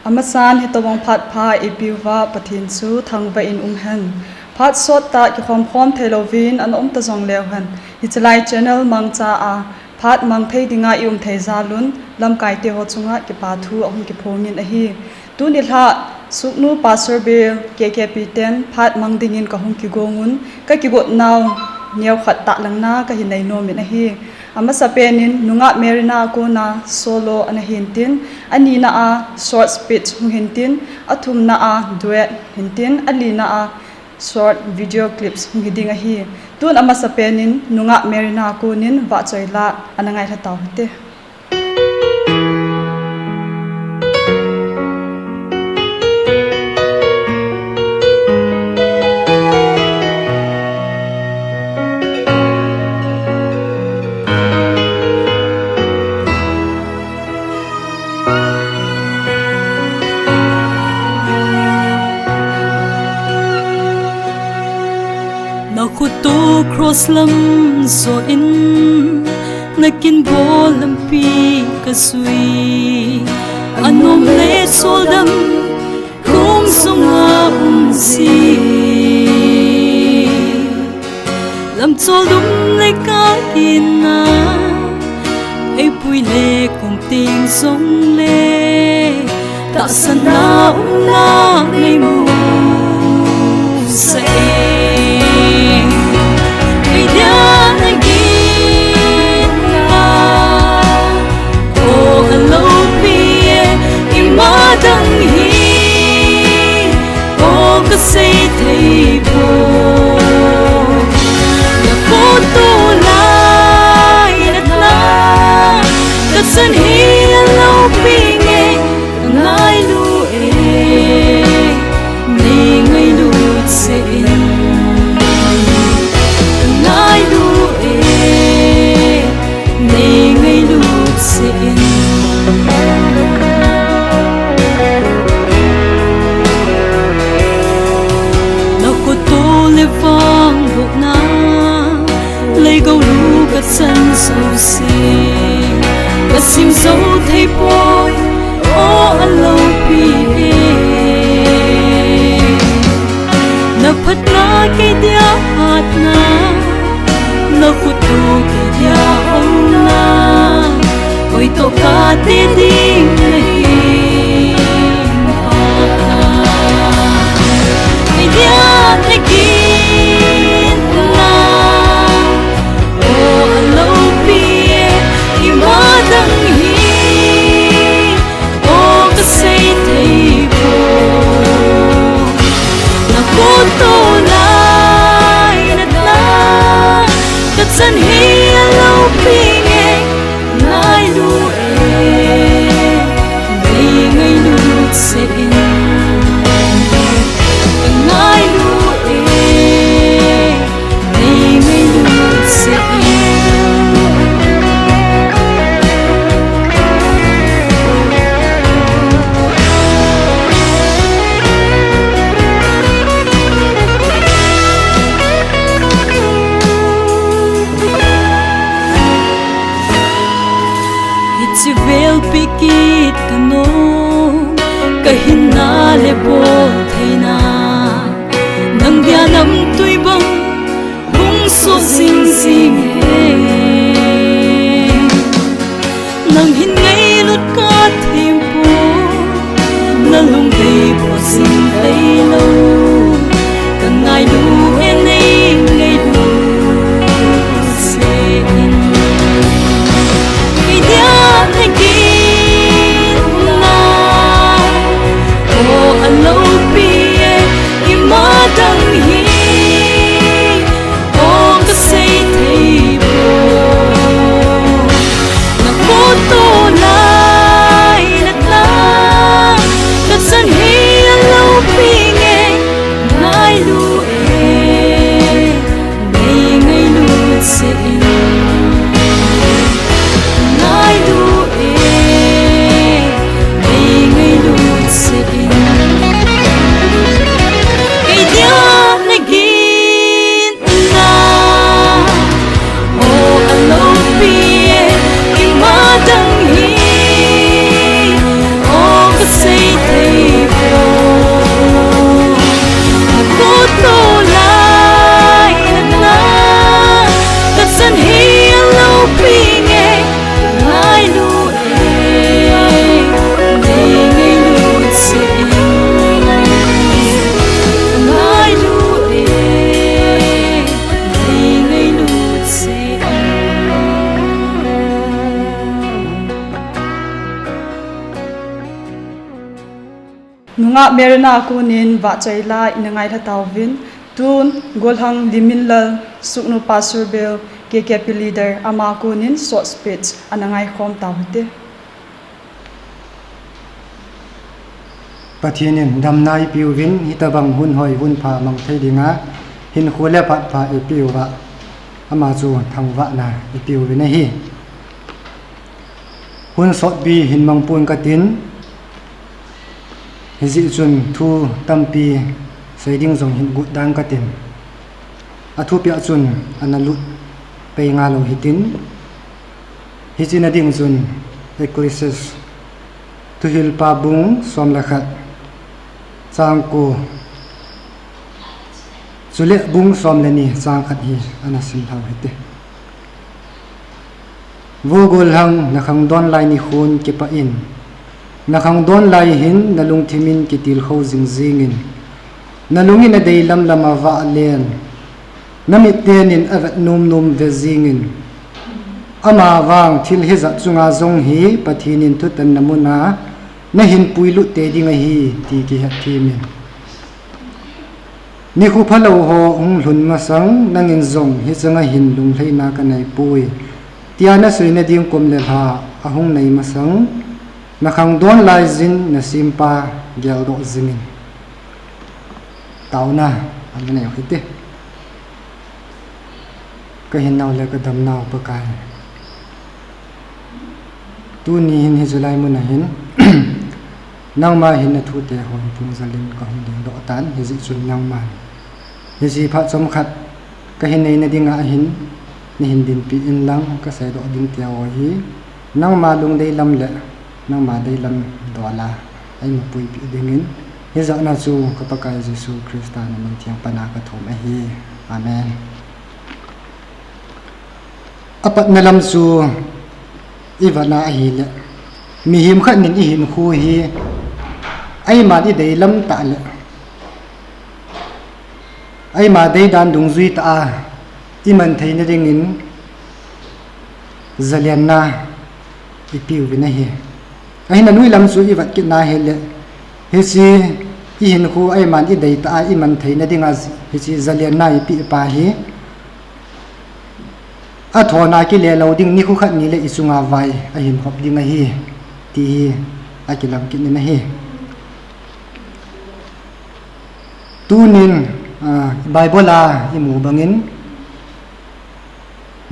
amasan hitawang phat pha ipiwa pathin chu thangva in han phat sot ta ki khom khom thelovin an ta jong lew han hichalai channel mangcha a phat mang thei dinga thei zalun lamkai te ho chunga ki pa thu ahum ki phongin a hi tu ni hla suknu pastor bel kkp10 phat mang dingin ka hum ki gongun ka ki got naw niaw khat ta langna ka hinai no min a hi ama sapenin nunga merina ko na solo ana hintin ani na a short speech hintin athum na a duet hintin ali na a short video clips hiding a hi tun ama sapenin nunga merina ko nin wa choila anangai tha taw te Kutu cross lam so in nakin bolam pi kasui anom le soldam kum sunga si lam soldum le ka ina ai pui le kum ting song le ta sana na le mu sa say thầy bồ nhà phố tu lại đất na đất sân hi lâu pi nghe ngay lu e ni ngay lu se ngay lu e ni ngay lu se vang buộc na lấy câu lu cất sân sâu xì cất sim dấu thấy bôi ô ăn lâu pi na phật na cái dia hạt na na khut tu cái dia ông na ôi to ca tê đi này sân hi lâu pi nghe ngay lu e đi ngay lu se ngay lu e đi ngay lu se si vel pikit kano kahin na le bol theina nang dia nam tui bang bung so sing sing he nang hin ngai lut ka thêm po na lung dei po sing dei lo kan ngai lu en nei ngai lu se sân hi lâu nunga merna kunin va chaila inangai thatawin tun golhang liminlal suknu pasurbel KKP leader ama kunin short speech anangai khom tawte Pathinin damnai piuwin hitabang hun hoi hun pha mang thei dinga hin khule pat pha e piuwa ama chu thangwa na e piuwin hi hun sot bi hin mangpun katin hizi chun thu tampi seiding jong hin gut dang katin athu pia chun analut pe nga lo hitin hijina ding chun ecclesias tu hil pa bung som lakhat changko chule bung som leni chang khat hi anasim thau hete vogol hang nakhang don lai ni khun ke pa in nakhang don lai hin nalung thimin kitil kho jing jingin nalungin a dei lam lama va len namit tenin avat num num ve jingin ama wang thil hi za chunga zong hi pathinin thu tan namuna na hin puilu te dinga hi ti ki ha thimin ni khu phalo ho hlun ma sang nangin zong hi changa hin lung leina ka nei pui tiana suina ding kom le ha ahung nei ma sang nakhang don lai zin na simpa gel do zingin tauna amne hite ka hin naw le ka dam naw pa kai tu ni hin hi zulai mun na hin nang ma hin na thu te hon pung zalin ka hum ding do tan hi zi chun nang ma hi zi pha chom khat ka hin nei na dinga hin ni hin din pi in lang ka sai do ding tia wa hi nang ma lung dei lam le nang ma dei lam do la ai ma pui pi dingin hi za na chu ka pa kai jesu krista na man thiang pana ka thom a hi amen apat na lam chu ivana hi le mi him khat nin i hin khu hi ai ma di dei lam ta le ai ma dei dan dung zui ta i man thei na ringin zalian na i piu vina hi ai na nui lam chu i vat ki na he le hi si i hin khu ai man i dei ta i man thei na dinga hi si zalian na i pi pa hi a thona ki le lo ding ni khu khat ni le isunga vai a hin hop dinga hi ti a ki lam ki ni na hi tunin bible la i mu bangin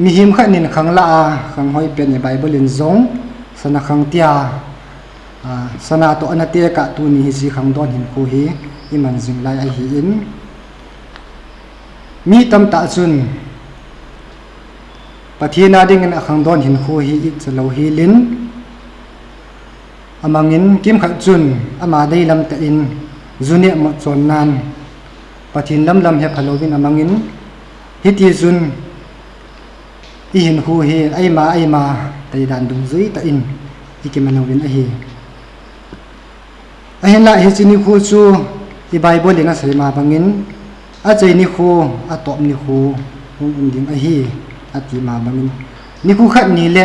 mi him khat nin khang la a khang hoi pen e bible in zong sana khang tia sana to anate ka tu ni hi si khang don hin khu hi i man jing lai a hi in mi tam ta chun pathina ding in akhang don hin khu hi ik chalo hi lin amangin kim khat chun ama dei lam ta in zune mo chon nan pathin lam lam he halloween amangin hiti chun i hin khu hi ai ma tai dan dung zui ta in ikimanawin a hi a hin la hi chini khu chu i bible ina sai ma bangin a chei ni khu a top ni khu hung ding a hi ati ma bangin ni khu khat ni le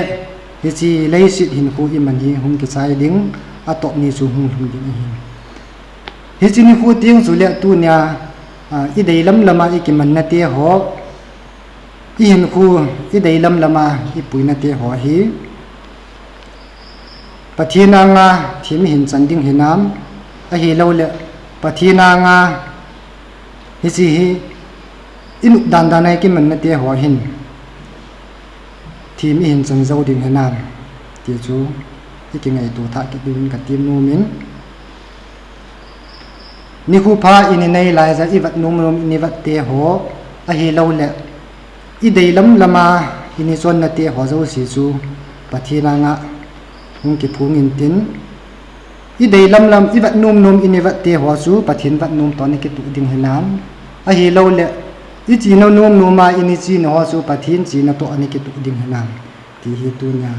hi chi lei sit hin khu i man hi hung ki chai ding a top ni chu hung ding hi hi chi ni khu tiang chu le tu nya i dei lam lama i ki man na te ho i hin khu i dei lam lama i pui na te ho hi pathina nga thim hin chanding hinam a hi lo le pathina nga hi chi hi inu dan danai ki man na te ho hin thim hin chan zo ding hinam ti chu i ki ngai tu tha ki bin ka tim nu min ni khu pha in nei lai za i vat num num ni vat te ho a hi lo le i dei lam lama ini chon na te ho zo si chu pathina nga hung ki phung in tin i dei lam lam i vat num num ini vat te ho chu pathin vat num to ni ki tu ding hinam a hi lo le i chi no num num ma ini chi no chu pathin chi na to ani ki tu ding hinam ti hi tu nya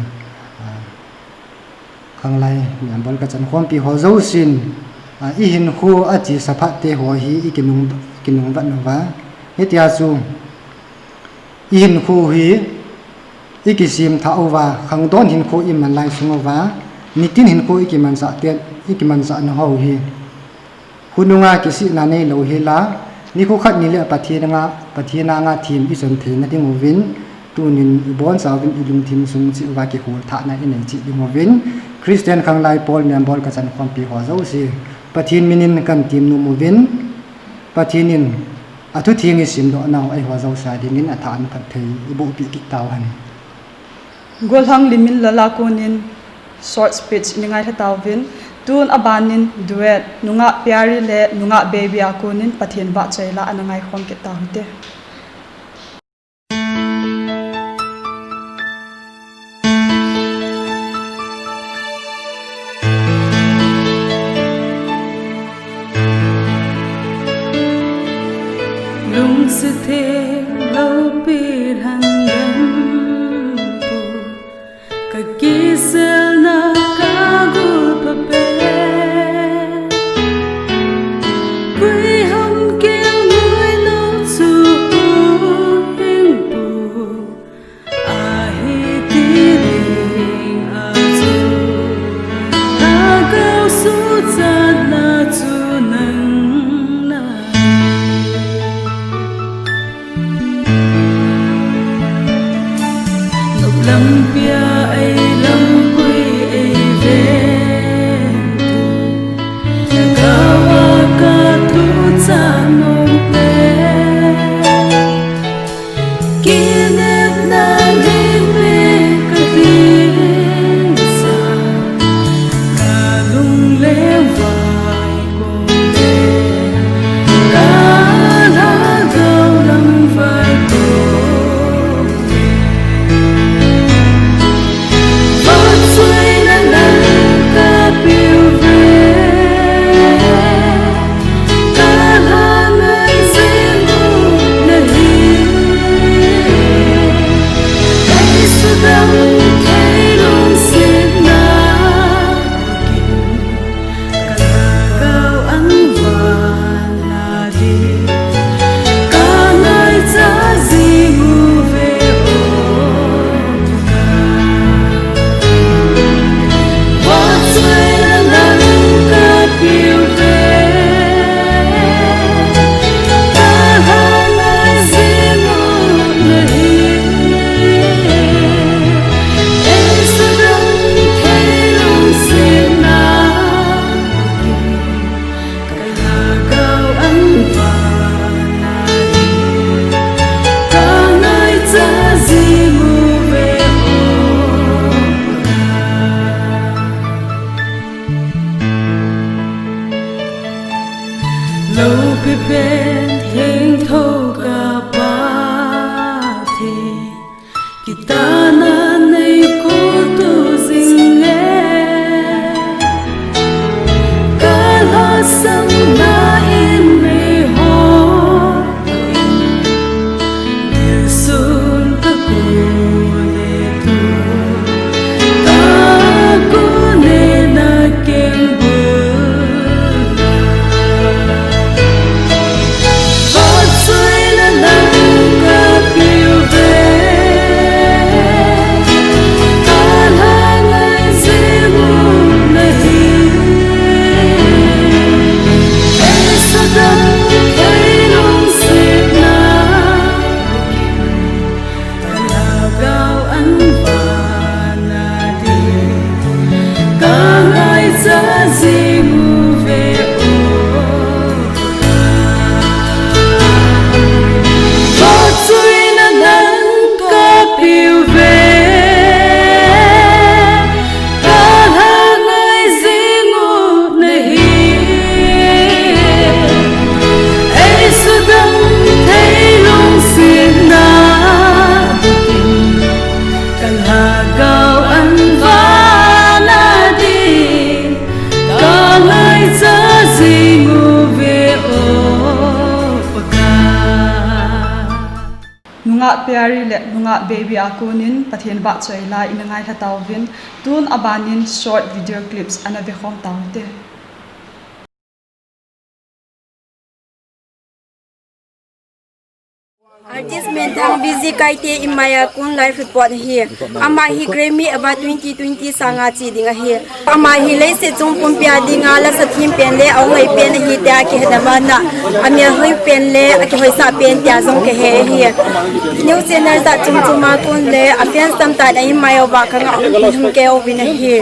khang lai nyam bol ka chan khom pi ho zo sin i hin khu a chi sapha te ho hi i kinung vat no wa hetia chu i hin khu hi i ki sim tha owa khang don hin khu i man lai sunga wa nitin hin khu i ki man sa te i ki man sa na ho hi hununga kisi na nei lo hela ni khu khat ni le pathina nga thim i son the na ding ovin tunin bon sawin ilung thim sung chi wa ki hol tha na in chi ding ovin Christian khang lai Paul membol ka chan khom pi ho zo si pathin minin kan tim nu movin pathinin athu thingi sim do naw ai ho zo sa dingin athan phat thei ibo pi ki taw han golhang limin lalakonin short speech ningai tawin tun abanin duet nunga pyari le nunga baby akonin pathin ba chaila anangai khom ke tawte lung se the lo bir hangam pu ka kisel na ka gul pa pe quy hom kêu ngôi no chu hing pu a hi ti ding a chu a gao su cha na chu nang na lâm bia ai lâm quy ai về tu kawa ka tu cha nong pe kinep na ni me ka tin sa ka lung le vai ko le ka la gao lam vai ko lâu bị bên thênh thâu cả ba thì kita na nay cô tu dinh lệ cả la sang na in mê ho điều xuân ta cô lệ tu ta cô lệ na kem nunga pyari le nunga baby akonin pathian ba chaila inangai tawin tun abanin short video clips ana ve khom tawte I advertisement ang busy kai te imaya kun live report hi ama hi Grammy aba 2020 sanga chi dinga hi ama hi le se chung pum pia dinga la sa thim pen le au ngai pen hi ta ki hedama na amia hoi pen le aki hoi sa pen tia zong ke he hi new channel za chung chung ma kun le afian sam ta dai imaya ba ka nga hum ke o win hi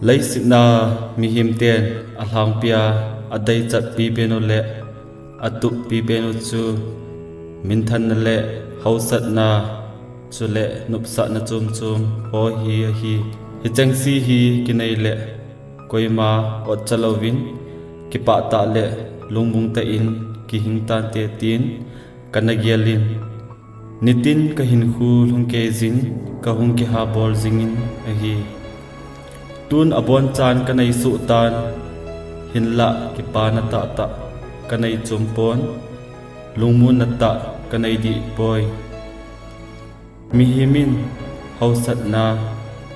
lấy sự na mi him tiền a lang pia a dei chat pi beno le a tu pi beno chu min than le hau sat na chu le nup sa na chum chum ho hi hi chang si hi kinai le koima ot chalovin ki pa ta le lungbung ta in ki hing tan te tin kanagialin nitin ka hin khu lung ke jin ka hung ki ha bol jingin a hi tun abon chan kanai su tan hinla ki pa na ta ta kanai chumpon lungmun na ta kanai di boy mi himin hausat na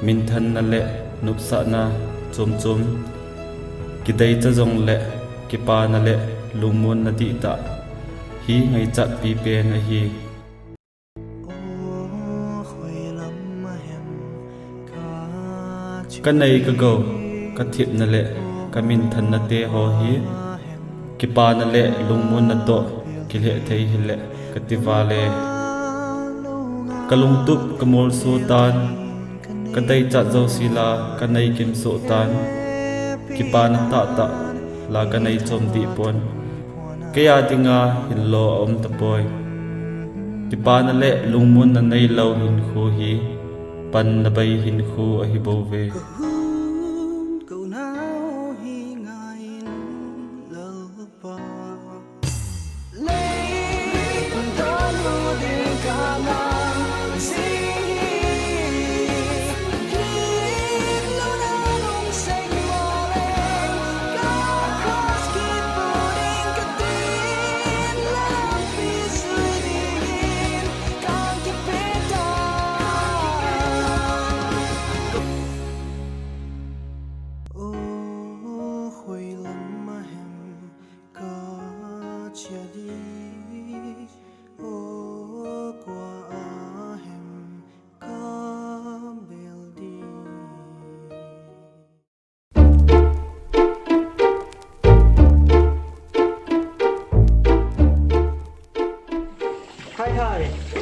min than na le nupsa na chum chum ki dei cha jong le ki pa na le lungmun na di ta hi ngai chat pi pe na hi kanai ka go ka thip na le ka min than na te ho hi ki pa na le lungmun na to ki le thei hi le ka ti wa le ka lung tup ka mol su tan ka dai cha zo sila ka nei kim so tan ki pa na ta ta la ka nei chom di pon ke ya tinga hin lo om ta boy ki pa na le lungmun na nei lo hin khu hi pan na bay hin khu a hi bo ve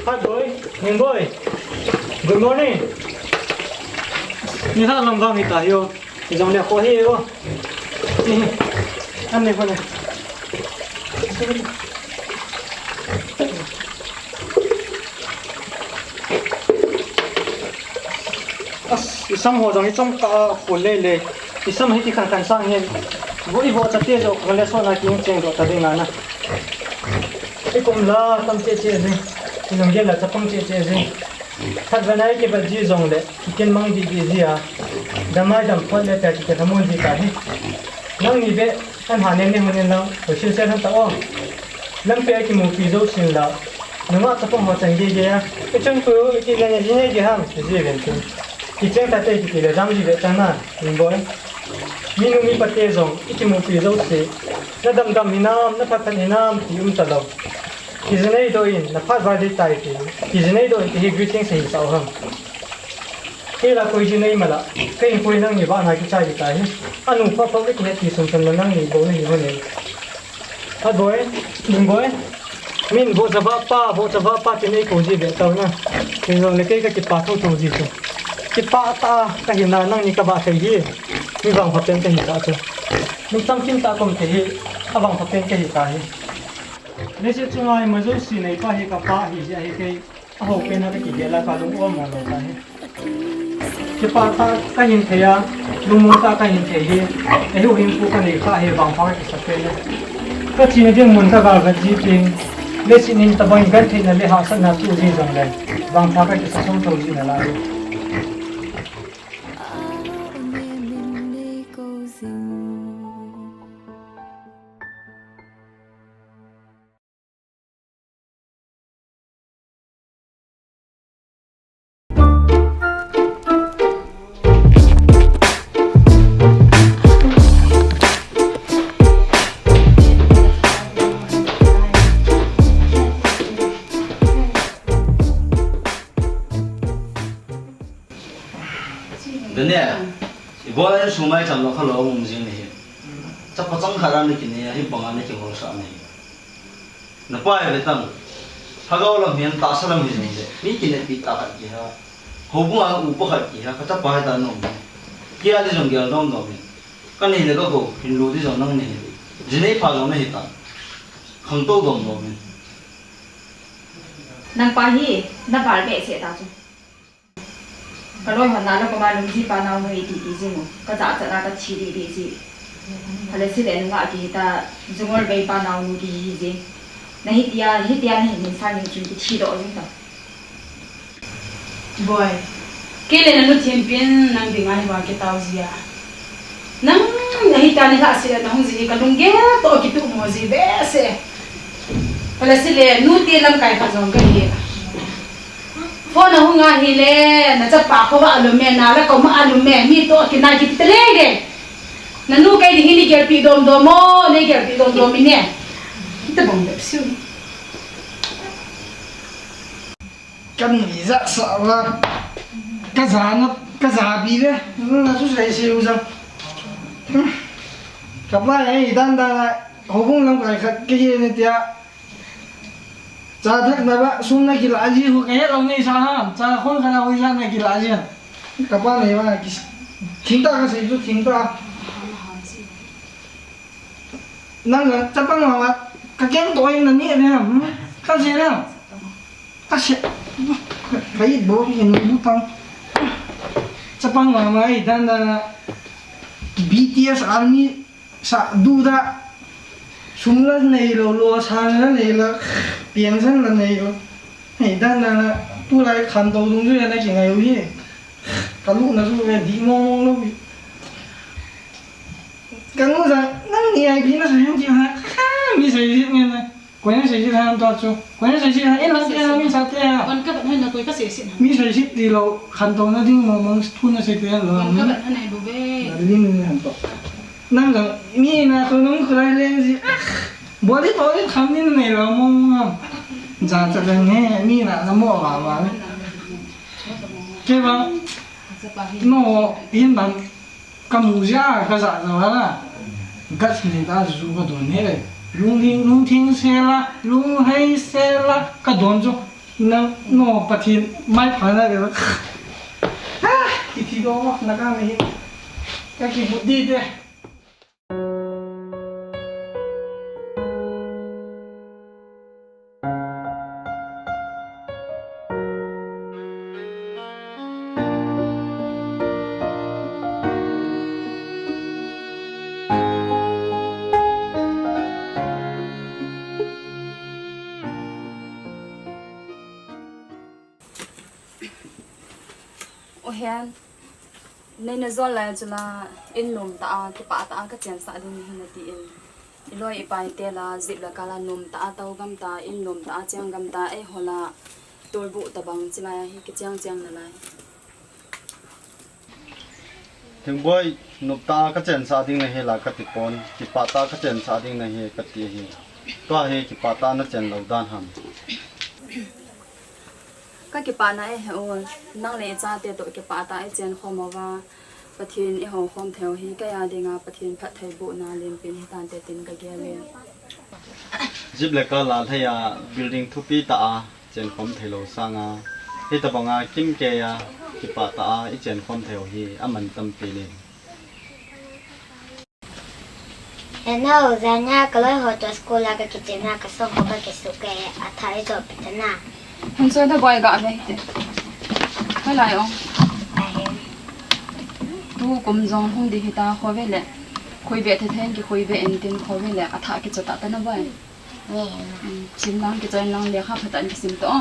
Hi boy, Ngân boy. Good morning. Ni ha lam vang hita yo. Ni jong le kho hi yo. Ni. An ne phone. Isam ho jong ichom ka khul le le. Isam hi ti khan khan sang hen. Bo I bo chatte jo ngale so na king cheng do ta de na na. Ikum la tam che che ni. Nông dân là tập trung chế gì, thật ra này cái vật gì dùng để kiến mang gì gì à, đam mê đam phấn để chạy cái tham muốn gì cả đi, nông nghiệp ấy anh hà nên mình làm, rồi xin xe thằng tao, làm việc cái mục tiêu đâu xin là, nếu mà tập trung vào thành gì à, cái chân cứ cái này gì này gì ham, cái gì vậy chứ, cái chân ta thấy cái là làm gì vậy chẳng na, mình nói, mình nông nghiệp bắt tay dùng, cái mục tiêu đâu xin, nó đam đam hinam, nó phát hinam thì chả đâu. Khi này đôi na phát vào đi tại khi này đôi thì greeting sẽ sao hơn khi là coi gì này mà là cái coi năng như bạn hay cái trái gì tại anh cũng phát phát cái thì xong xong năng như bố này như thế này พัดบอยดึงบอยมินโบจะว่าป้าจะไม่กูจีเบต้านะคือเราเล็กก็กิปป้าเข้าตัวจีสุกิปป้าตาก็เห็นนานั่งนี่ก็บ้าเทียมีบางพับเป็นก็เห็นตาตัวมีตั้งกินตาก็ไม่เทียอ่ะบางพับเป็นก็เห็นตาเนี่ยช่วงไอ้มาจู่สิในป้าเห็นกับป้าเห็นจะเห็นก็อ่ะโอเคนะก็กินเดี๋ยวแล้วก็ลุงอ้อมมองตาเห็นกิปป้าตาก็เห็นเทียลุงมุนตาก็เห็นเทียไอ้หูหิมฟูกันนี่ก็เห็นบางพับก็สักเป็นก็ทีนี้เรื่องมุนก็ก็จีบเองเลสินินตะบังกันที่นั่นเลยหาสันนัดตัวจีจังเลยบางพักก็จะส่งตัวจีนั่นแหละ เดี๋ยวนี้บ่ได้สมัยจำเราเขาเรามุ่งสิ่งนี้จะประจังขนาดนี้กินเนี่ยให้ปังอันนี้เกี่ยวกับ啥呢นับไปเลยตั้งถ้าเราเห็นตาสลัมสิ่งนี้มีกินเนี่ยปีตาขัดกี่ฮะหัวบุ้งอ่ะอุปขัดกี่ฮะก็จะไปตาหนุ่มเกี่ยที่จงเกี่ยวน้องน้องนี่ก็นี่เลยก็กูเห็นรู้ที่จงนั่งนี่จีนี่พาจงไม่เห็นตาขังโต๊ะน้องน้องนี่นางปาฮีนับบาลเบะเสียตาจุก็ลอยหัวหน้าแล้วก็มาลงที่ปานาวเฮยตีจริงก็จะจะน่าก็ชีดีดีสิอะไรสิเดนว่าที่ตาจงอลเบย์ปานาวนูดีจริงในฮิตยานี่มีสารยังจุดที่ชีดอจริงต่อบอยเกลนันนุทีมเป็นนางดิ่งอันนี้ว่าเกตาวเสียนังในฮิตยานี่ละสินังสิก็ลุงเกตโตกิตุโมซิเบสอะไรสิเลนูตีลำไก่ขจงกันเองพอน้องงานฮิเลน่าจะปากเขาว่าอารมณ์แม่น่าแล้วก็มาอารมณ์แม่มีตัวกินนายกินทะเลเด่นนั่นนู่นใครที่นี่เกี่ยวปีดมโมนี่เกี่ยวปีดมมิเนี่ยแต่บังเด็กสิวกันนี่จะสาวกระสานกระสาบีเลยน่าสุดใส่เสียวจังกับว่าไอ้ด้านหัวพุ่งลำไก่ขัดกี่เนี่ยเดียจะทักนะว่าซุ่มนักกีฬาจีหัวแก่เราไม่ใช่ฮะจะคนขนาดวิชานักกีฬาจีกับว่าเนี่ยว่าทิ้งตาก็เสียจุดทิ้งตานั่นแหละจะปังว่ากระเกงตัวเองนั่นนี่เนี่ยข้าเสียแล้วข้าเสียใครบอกเห็นบุตังจะปังว่าไอ้ด้านBTS Army สักดูดาซุ่มละเนี่ยเราชาละเนี่ยละเปลี่ยนเส้นละเนี่ยไอ้ด้านผู้ไรขันตัวตรงนี้นะกี่ไงวะพี่กระลุกนะสู้เป็นดีมองลูกกันนู้นจะนั่งเนี่ยพี่น่าจะยังจีฮะมีใส่ชิ้นเนี่ยนะคนยังใส่ชิ้นทางตัวจูคนยังใส่ชิ้นเอ็นวันเดียวมีสัตว์เนี่ยวันก็แบบให้นักกุยก็เสียสินมีใส่ชิ้นที่เราขันตัวนั่นที่มองทุนน่ะใส่เตียนเหรอวันก็แบบให้ในดูเบ้ลิ้นขันตัวนั่งจะมีนะคนนู้นคนนี้เล่นสิบอดี้ตัวนี้ทำนี่ในเรามองจะเรื่องนี้มีนะน้ำมันว่าแค่ว่าโน่ยินดังกัมพูชาก็จะว่านะก็สิ่งที่จะรู้ก็โดนเนี่ยเลยลุงทิ้งเสียละลุงให้เสียละก็โดนจ้ะนั่งโน่ปะทินไม่ผ่านอะไรเลยฮ่าคิดที่โดนนักการเมืองก็คิดบุตรดีเด้โอเฮนในนจอลเลยจุลาอินนมตาที่ป้าตาก็เจียนสะดุนหินตีอินอีลอยไปเตลาจิบละกาลานมตาเตากำตาอินนมตาเจียงกำตาไอฮอลาตัวบุตะบังจิลายฮิกเจียงนั่นเลยถึงบ่อยนบตาก็เจนสาดิ่งในเฮลากติปอนกิปาตาก็เจนสาดิ่งในเฮกติเฮตัวเฮกิปาตานะเจนเหล่าด้านหันก็เก็บปานะไอ้เหรอนั่งเลยจ้าเตะตัวเก็บปาตาไอ้เจนขอมาว่าปะทินไอ้หัวความแถวฮีก็ยาเดงาปะทินพัดไทยบุนาเลนเป็นฮิตานเตตินกะเกเลน जिब लेका लाल है या बिल्डिंग थुपी ता chain form थेलो सांगा हे तबंगा किम के या किपा ता इ चेन फॉर्म थेओ ही अमन तम पीले Eno zanya kalau hoto sekolah ke kita nak kesok apa kesuka atai job kita na. คุณช่วยถ้าบอยก็อะไรไม่ไรอ๋อดูกลมจงห้องดีตาคอยไปแหละคอยเบะแท้ๆกี่คอยเบะเอ็นตินคอยไปแหละอาถากิจตาแต่นะบอย Ni. ชิมน้ำกิจน้ำเลี้ยข้าพัฒนกิสิมตัว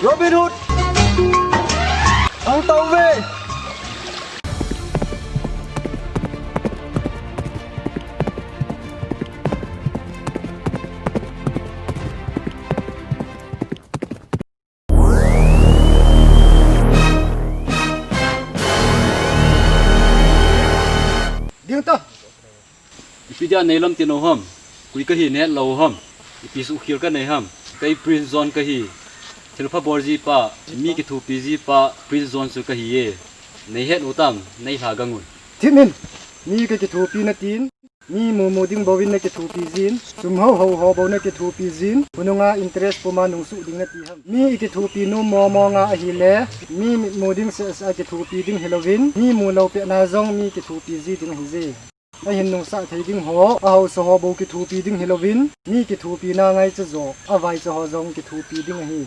Robin Hood ang tàu về Điên to. Ipidia neilam tino ham, kui kahi net lo ham, ipisu khir ka nei ham, kai prince zone kahi, thilpha borji pa, mi ki thu pg pa, prince zone su kahi ye, nei het utam, nei thagangun. Thimin. Mi ke thu pi na tin. Mi mo ding bawin na ke thu pi zin. Sum ho baw na ke thu pi zin. Pununga interest puma nung su ding na ti ham. Mi ke thu pi no mo nga a hi le. Mi mo ding sa ke thu pi ding Halloween. Mi mo lo pe na zong mi ke thu pi zi ding hi zi. A hin nung sa thai ding ho. A ho so ho bo ke thu pi ding Halloween. Mi ke thu pi na ngai cha zo. A vai cha ho zong ke thu pi ding hi.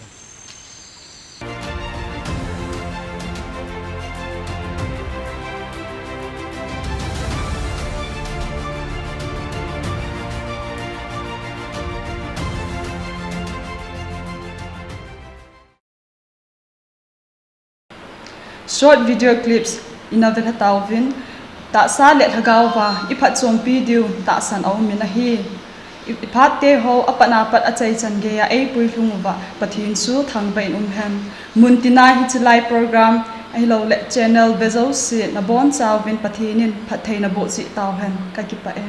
Short video clips inavel hatawin ta sa let hagawa iphat chompi diu ta san au min a hi iphat te ho apana pat achai change ya ei pui hlungwa pathin su thangbain hem muntina hi chilai program ai lo le channel bezo si na bon chawin pathinin phathei na bo si taw hen ka ki pa e